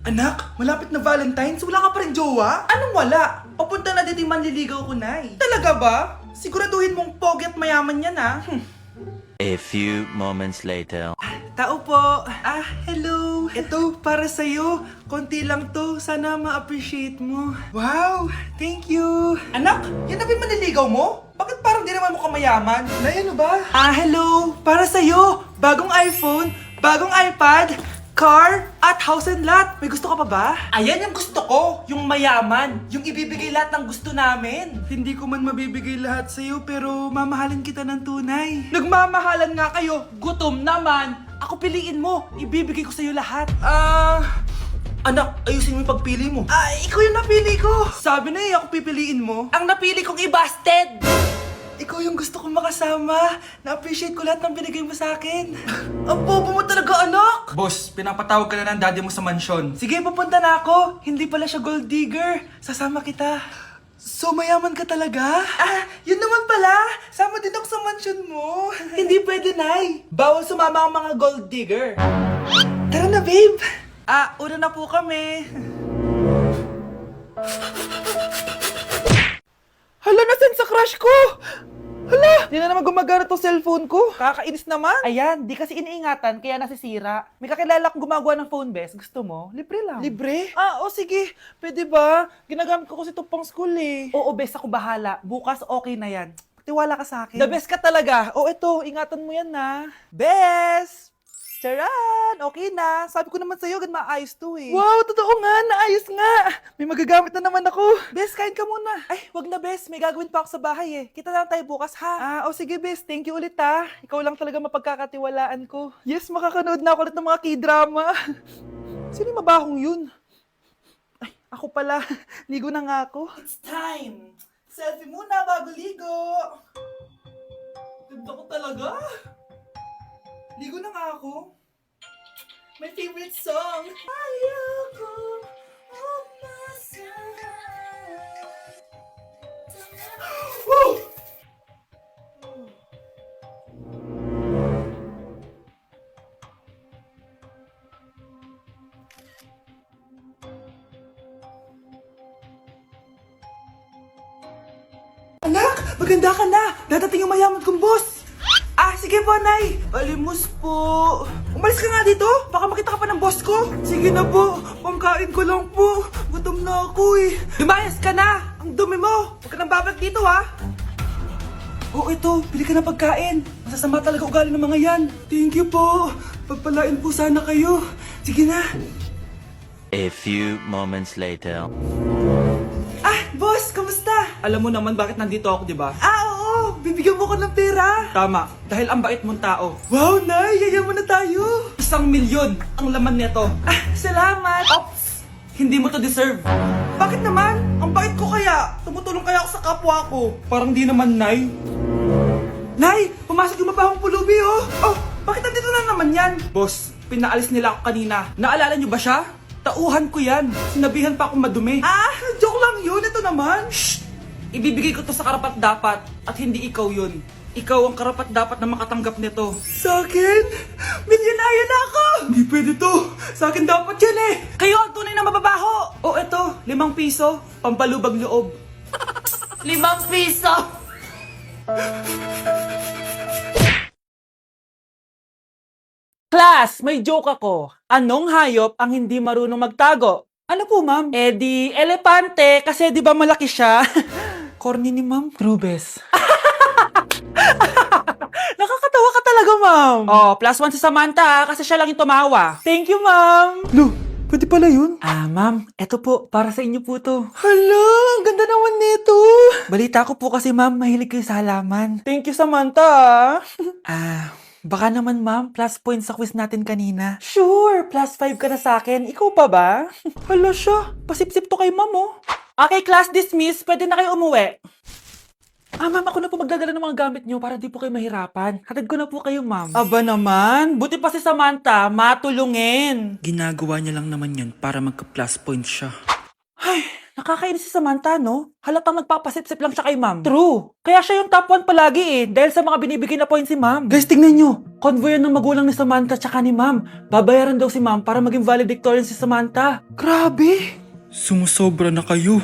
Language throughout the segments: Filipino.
Anak, malapit na Valentine's, wala ka pa rin jowa? Anong wala? Papunta na dito yung manliligaw ko, Nay. Talaga ba? Siguraduhin mong pogi at mayaman yan, ah. A few moments later. Tao po. Hello. Ito, para sa'yo. Konti lang to. Sana ma-appreciate mo. Wow, thank you. Anak, yan na ba yung manliligaw mo? Bakit parang di naman mukhang mayaman? Nay, ano ba? Hello. Para sa'yo. Bagong iPhone, bagong iPad, car, at house and lot. May gusto ka pa ba? Ayan yung gusto ko. Yung mayaman. Yung ibibigay lahat ng gusto namin. Hindi ko man mabibigay lahat sa'yo, pero mamahalin kita ng tunay. Nagmamahalan nga kayo. Gutom naman. Ako piliin mo. Ibibigay ko sa'yo lahat. Anak, ayusin mo yung pagpili mo. Ikaw yung napili ko. Sabi na ako pipiliin mo. Ang napili kong i-busted. Ikaw yung gusto kong makasama. Na-appreciate ko lahat ng binigay mo sa akin. Ang bobo mo talaga, anak! Boss, pinapatawag ka na ng daddy mo sa mansyon. Sige, papunta na ako. Hindi pala siya gold digger. Sasama kita. So, mayaman ka talaga? Yun naman pala. Sama din ako sa mansyon mo. Hindi pwede, Nay. Bawal sumama ang mga gold digger. Tara na, babe. Una na po kami. Hala, nasan sa crush ko? Hala, di na naman gumagana tong cellphone ko. Kakainis naman. Ayan, di kasi iniingatan, kaya nasisira. May kakilala kong gumagawa ng phone best. Gusto mo? Libre lang. Libre? Sige. Pwede ba? Ginagamit ko kasi ito pang school eh. Oo, best ako bahala. Bukas okay na yan. Tiwala ka sa akin. The best ka talaga. Ito, ingatan mo yan na. Best! Charan! Okay na. Sabi ko naman sa'yo, maayos to eh. Wow, totoo nga. Naayos nga. May magagamit na naman ako. Bes, kain ka muna. Ay, wag na Bes. May gagawin pa ako sa bahay eh. Kita na lang tayo bukas ha. Sige Bes. Thank you ulit ha. Ikaw lang talaga mapagkakatiwalaan ko. Yes, makakanood na ako ulit ng mga K-drama. Sino yung mabahong yun? Ay, ako pala. Ligo na nga ako. It's time. Selfie muna bago ligo. Ganda ko talaga. Ligo na nga ako. My favorite song. Ayoko umasahan. Woo! Anak, maganda ka na. Dadating yung mayaman kong boss. Sige po, Nay. Alimos po. Umalis ka nga dito. Baka makita ka pa ng boss ko. Sige na po. Pangkain ko lang po. Gutom na ako eh. Lumayas ka na. Ang dumi mo. Huwag ka nang babalik dito, ha. Ito. Bili ka ng pagkain. Masasama talaga ugali ng mga yan. Thank you po. Pagpalain po sana kayo. Sige na. A few moments later. Boss, kamusta? Alam mo naman bakit nandito ako, di ba? Oo. Bibigyan mo ko ng pera. Tama. Dahil ang bait mong tao. Wow, Nay. Yayaman na tayo. 1,000,000 ang laman nito. Salamat. Ops. Hindi mo to deserve. Bakit naman? Ang bait ko kaya. Tumutulong kaya ako sa kapwa ko. Parang di naman, Nay. Nay, pumasok yung mabahong pulubi, oh. Bakit nandito na naman yan? Boss, pinaalis nila ako kanina. Naalala niyo ba siya? Tauhan ko yan. Sinabihan pa akong madumi. Joke lang yun. Ito naman. Shh! Ibibigay ko to sa karapat-dapat at hindi ikaw yun. Ikaw ang karapat-dapat na makatanggap nito. Sa akin? Milyonaryo na ako! Hindi pwede to. Sa akin dapat yan eh. Kayo ang tunay na mababaho. Eto. 5 piso. Pampalubag loob. 5 piso! Class, may joke ako. Anong hayop ang hindi marunong magtago? Ano po, ma'am? Di elepante kasi di ba malaki siya? Corny ni ma'am. Rubes. Nakakatawa ka talaga, ma'am. +1 si Samantha kasi siya lang yung tumawa. Thank you, ma'am. Lo, pwede pala yun? Ma'am, eto po, para sa inyo po to. Hala, ang ganda naman nito. Balita ko po kasi, ma'am, mahilig kayo sa halaman. Thank you, Samantha. Baka naman, ma'am, plus points sa quiz natin kanina. Sure, +5 ka na sa akin. Ikaw pa ba? Hala siya, pasip-sip to kay ma'am, oh. Okay, class dismiss. Pwede na kayo umuwi. Ma'am, ako na po magdadala ng mga gamit nyo para di po kayo mahirapan. Hatid ko na po kayo, ma'am. Aba naman, buti pa si Samantha, matulungin. Ginagawa niya lang naman yun para magka-plus points siya. Ay, Nakakainis si Samantha, no? Halatang nagpapasip-sip lang siya kay ma'am. True. Kaya siya yung top 1 palagi eh, dahil sa mga binibigay na points si ma'am. Guys, tingnan nyo. Convoy yan ng magulang ni Samantha tsaka ni ma'am. Babayaran daw si ma'am para maging valedictorian si Samantha. Grabe! Sumusobra na kayo.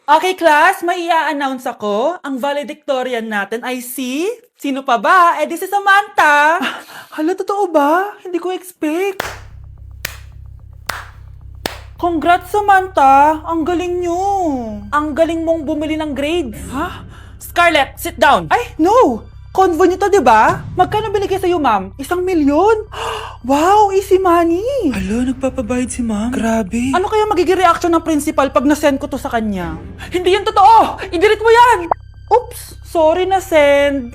Okay, class, may i-announce ako. Ang valedictorian natin ay si... Sino pa ba? Eh di si Samantha. Hala, totoo ba? Hindi ko expect. Congrats, Samantha! Ang galing nyo! Ang galing mong bumili ng grades! Ha? Scarlett, sit down! Ay, no! Convo nyo to, di ba? Magkano binigay sa'yo, ma'am? 1 milyon? Wow, easy money! Alo, nagpapabayad si ma'am. Grabe. Ano kaya magiging reaction ng principal pag nasend ko to sa kanya? Hindi yan totoo! I-delete mo yan! Oops! Sorry na send.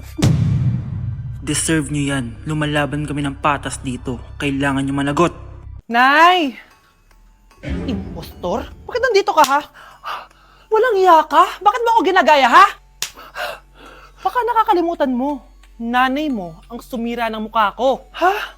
Deserve nyo yan. Lumalaban kami ng patas dito. Kailangan nyo managot. Nay! Impostor? Bakit nandito ka, ha? Walang iya ka? Bakit mo ako ginagaya, ha? Baka nakakalimutan mo. Nanay mo ang sumira ng mukha ko. Ha?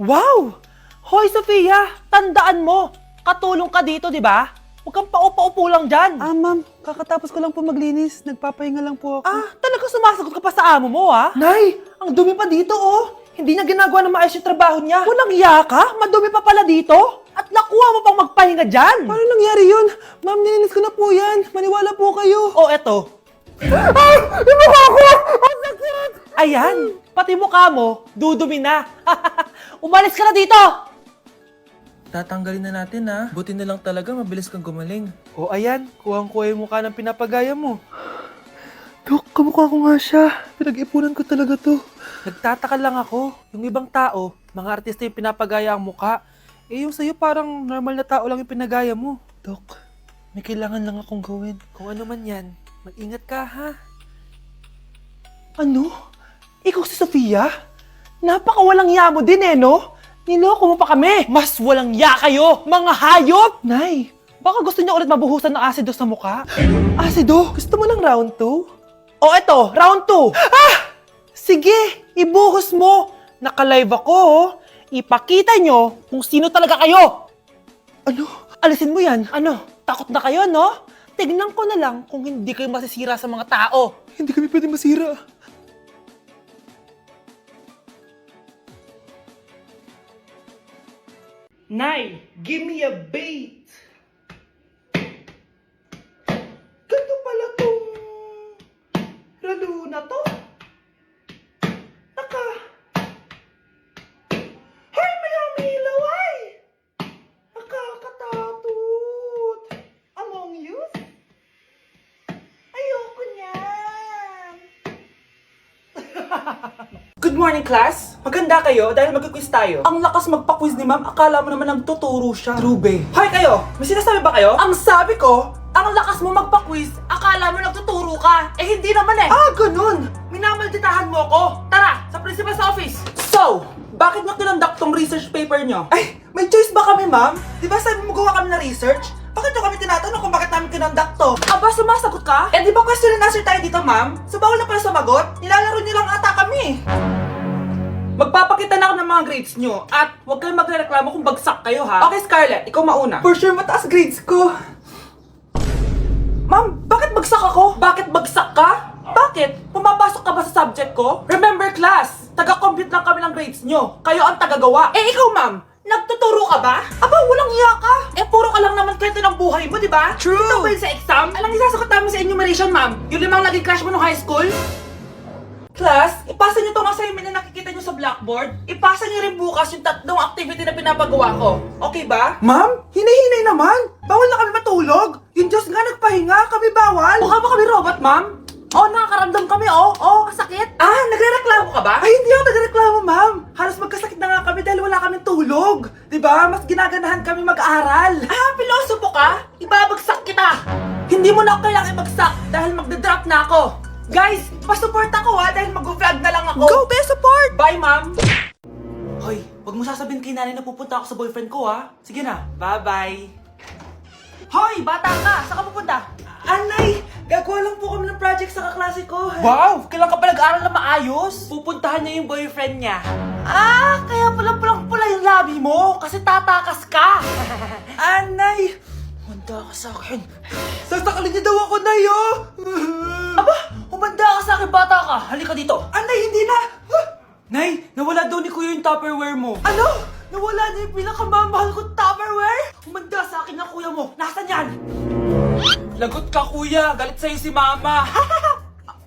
Wow! Hoy, Sofia! Tandaan mo! Katulong ka dito, di ba? Huwag kang paupa-upo lang dyan. Ma'am, kakatapos ko lang po maglinis. Nagpapahinga lang po ako. Talaga sumasagot ka pa sa amo mo, ha? Nay! Ang dumi pa dito, oh! Hindi niya ginagawa na maayos yung trabaho niya. Walang iya ka? Madumi pa pala dito? At nakuha mo pang magpahinga dyan? Paano nangyari yun? Ma'am, nilinis ko na po yan. Maniwala po kayo. O, eto. Yung mukha ko! Ang sakit! Ayan, pati mukha mo, dudumi na. Umalis ka na dito! Tatanggalin na natin ha. Buti na lang talaga mabilis kang gumaling. O ayan, kuhang-kuha yung mukha ng pinapagaya mo. Dok, kamukha ko nga siya. Pinag-ipunan ko talaga to. Nagtataka lang ako, yung ibang tao, mga artista yung pinapagaya ang mukha. Eh yung sa'yo parang normal na tao lang yung pinagaya mo. Dok, may kailangan lang akong gawin. Kung ano man yan, mag-ingat ka ha. Ano? Ikaw si Sofia? Napakawalang ya mo din eh, no? Niloko mo pa kami. Mas walang ya kayo, mga hayop! Nay, Baka gusto niyo ulit mabuhusan ng asido sa mukha? Asido, gusto mo ng round 2? O eto, round 2! Sige, ibuhos mo! Naka-live ako, oh. Ipakita nyo kung sino talaga kayo! Ano? Alisin mo yan. Ano? Takot na kayo, no? Tignan ko na lang kung hindi kayo masisira sa mga tao. Hindi kami pwede masira. Nay, give me a bait. Ganito pala tong ralo na to. Hoy, may ilaw ay! Nakakatatot. Among Us? Ayoko niyan. Good morning, class! Maganda kayo dahil mag-quiz tayo. Ang lakas magpa-quiz ni ma'am, akala mo naman nagtuturo siya. Trube. Hoy kayo! May sinasabi ba kayo? Ang sabi ko, ang lakas mo magpa-quiz, akala mo nagtuturo ka. Eh hindi naman eh. Ganun! Minamalditahan mo ako. Tara, sa principal's office. So, bakit nyo kinonduct tong research paper nyo? Ay, may choice ba kami, ma'am? Di ba sabi mo gawa kami na research? Bakit nyo kami tinatanong kung bakit namin kinonduct to? Aba, sumasagot ka? Eh, di ba question and answer tayo dito, ma'am? So, bawal na pala sumagot? Nilalaro nyo lang ata kami. Magpapakita na ako ng mga grades nyo at huwag kayong magreklamo kung bagsak kayo ha. Okay, Scarlett, ikaw mauna. For sure, mataas grades ko. Ma'am, bakit bagsak ako? Bakit bagsak ka? Bakit? Pumapasok ka ba sa subject ko? Remember class, taga-compute lang kami ng grades nyo. Kayo ang tagagawa. Eh ikaw ma'am, nagtuturo ka ba? Aba, walang iya ka. Eh puro ka lang naman kwento ng buhay mo, di ba? True. Ito ba yun sa exam? Alang isasagot namin sa enumeration ma'am. Yung 5 naging crush mo nung high school? Class, ipasa nyo tong assignment na nakikita nyo sa blackboard. Ipasa nyo rin bukas yung 3 activity na pinapagawa ko. Okay ba? Ma'am, hinay-hinay naman. Bawal na kami matulog. Yung Diyos nga nagpahinga, kami bawal. Mukha ba kami robot, ma'am? Oh, nakakaramdam kami, oh. Oh, kasakit. Nagrereklamo ka ba? Ay, hindi ako nagreklamo, ma'am. Halos magkasakit na nga kami dahil wala kaming tulog. Diba? Mas ginaganahan kami mag-aral. Pilosopo ka? Ibabagsak kita. Hindi mo na ako kailangan ibagsak dahil magdadrop na ako. Guys, pasupport ako ha dahil mag-vlog na lang ako. Go, be support! Bye, ma'am. Hoy, wag mo sasabihin kay nanay na pupunta ako sa boyfriend ko ha. Sige na, bye-bye. Hoy, bata ka, saan ka pupunta? Anay, gagawa lang po kami ng project sa kaklase ko. Wow, kailan ka pa nag-aaral na maayos? Pupuntahan niya yung boyfriend niya. Kaya pala pulang-pula yung labi mo kasi tatakas ka. Anay, ang Humanda ka sa akin. Sasakalin niya daw ako, Nay, oh! Aba, humanda ka sa akin, bata ka. Halika dito. Nay, hindi na! Nay, nawala daw ni Kuya yung Tupperware mo. Ano? Nawala na yung pinakamamahal kong Tupperware? Humanda sa akin ng kuya mo. Nasaan yan? Lagot ka, kuya. Galit sa'yo si mama.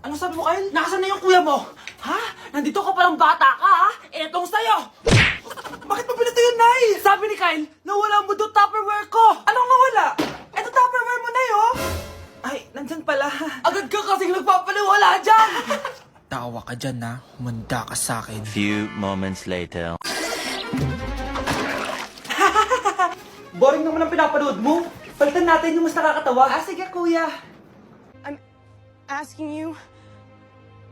Ano sabi mo, Kyle? Nasaan na yung kuya mo? Ha? Nandito ka palang bata ka, ha? Etong sa'yo. Bakit mo pinito yun, Nay? Sabi ni Kyle, nawala mo doon Tupperware ko. Anong nawala? Eto Tupperware mo, Nay, oh! Ay, nandyan pala. Agad ka kasing nagpapaliwala dyan. Tawa ka dyan, ha? Humanda ka sa akin. Few moments later. Boring naman ang pinapanood mo. Palitan natin yung mas nakakatawa. Sige, kuya. I'm asking you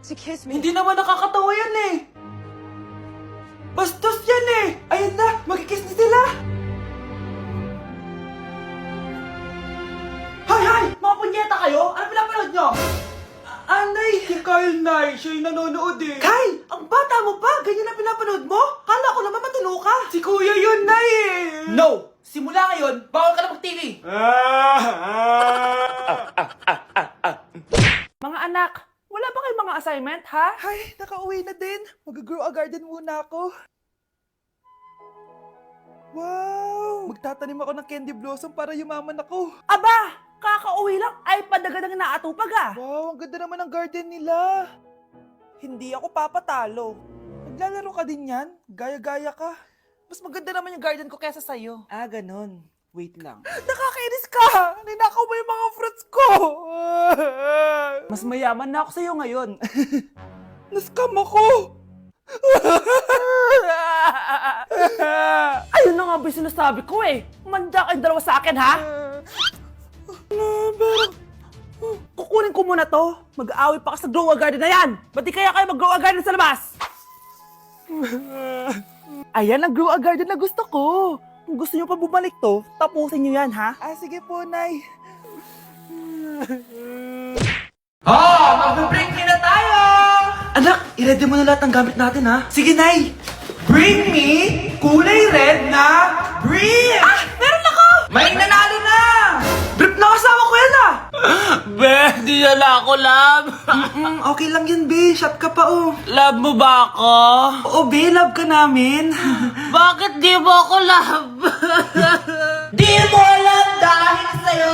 to kiss me. Hindi naman nakakatawa yan eh. Bastos yan eh! Ayun na, magkikiss na sila! Hay, hay! Mga punyeta kayo? Ano pinapanood nyo? Nay! Si Kyle, Nay. Siya yung nanonood eh. Kyle! Ang bata mo pa! Ganyan ang pinapanood mo? Kala ko naman matino ka! Si Kuya yun, Nay eh. No! Simula ngayon, bawal ka na mag-TV. Mga anak, wala ba kayong mga assignment, ha? Ay, nakauwi na din. Mag-grow a garden muna ako. Wow! Magtatanim ako ng candy blossom para yumaman ako. Aba, kakauwi lang ay padagan ng naatupag, ah. Wow, ang ganda naman ng garden nila. Hindi ako papatalo. Maglalaro ka din yan? Gaya-gaya ka. Mas maganda naman yung garden ko kesa sa'yo. Ah, ganon. Wait lang. Nakakainis ka! Ninakaw mo yung mga fruits ko! Mas mayaman na ako sa'yo ngayon. Nascam ako! Ayun na nga ba yung sinasabi ko eh. Manda kayong dalawa sa akin, ha? Kukunin ko muna to. Mag-aaway pa ka sa grow a garden na yan. Ba't di kaya kayo mag-grow a garden sa labas? Ayan ang grow a garden na gusto ko. Kung gusto nyo pa bumalik to, tapusin nyo yan, ha? Sige po, Nay. Mag-break na tayo! Anak, i-ready mo na lahat ng gamit natin, ha? Sige, Nay! Bring me kulay red na brief! Meron ako! May nanalo na! Brief na kasama ko yan, ah! Be, di na ako love. Okay lang yun, B. Shot ka pa, oh. Love mo ba ako? Oo, B. Love ka namin. Bakit di mo ako love? Di mo alam dahil sa'yo.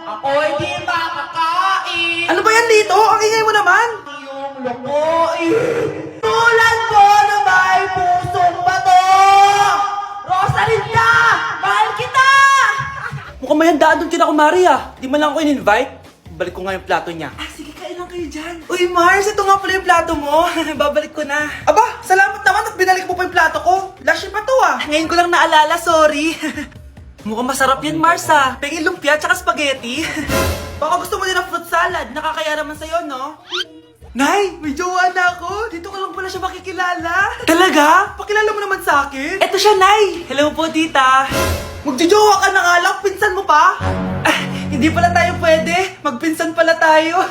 Ako'y di makakain. Ano ba yan dito? Ang ingay mo naman. Yung lukuin. Tulad mo na may pusong bato. Rosalinda! Mahal kita! Mukhang may handaan doon kina kumari ah. Di man lang ako in-invite. Balik ko nga yung plato niya. Sige, kain lang kayo dyan. Uy, Mars, ito nga pala yung plato mo. Babalik ko na. Aba, salamat naman at binalik mo pa yung plato ko. Last year pa to, ah. Ngayon ko lang naalala, sorry. Mukhang masarap yan, Mars ah. Pengin lumpia tsaka spaghetti. Baka gusto mo din ng fruit salad. Nakakaya naman sa'yo, no? Nay, may jowa na ako. Dito ko lang pala siya makikilala. Talaga? Pakilala mo naman sa akin. Eto siya, Nay. Hello po, tita. Magjojowa ka na nga lang. Pinsan mo pa? Hindi pala tayo pwede. Magpinsan pala tayo.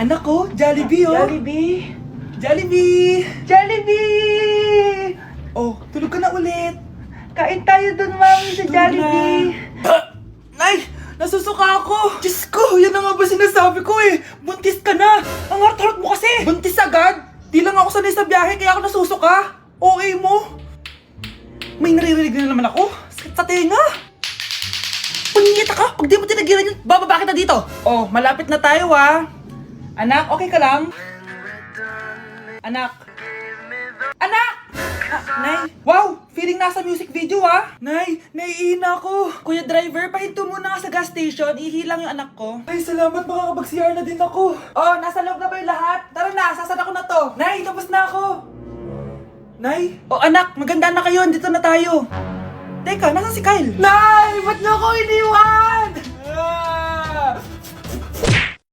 Anak ko, Jollibee, oh. Jollibee! Jollibee! Jollibee! Oh, tulog ka na ulit. Kain tayo dun, Mami, sa Jollibee. Nay! Nasusuka ako! Diyos ko! Yan na nga ba sinasabi ko eh! Buntis ka na! Ang harot-harot mo kasi! Buntis agad? Di lang ako sanay sa biyahe kaya ako nasusuka! Okay mo? May naririnig na naman ako! Sakit sa tenga! Punyeta ka! Pag di mo tinagilan yun, bababa kita dito! Oh, malapit na tayo ah! Anak, okay ka lang? Anak! Anak! Nay! Wow! Feeling nasa music video ah! Nay! Naiihina ako! Kuya driver, pahinto muna nga sa gas station. Ihilang yung anak ko. Ay, salamat! Makakapag-CR na din ako! Oh, nasa loob na ba yung lahat? Tara na! Sasan ako na to! Nay! Tapos na ako! Nay! Oh, anak! Maganda na kayo! Dito na tayo! Teka, nasan si Kyle? Nay! Ba't niyo ako iniwan?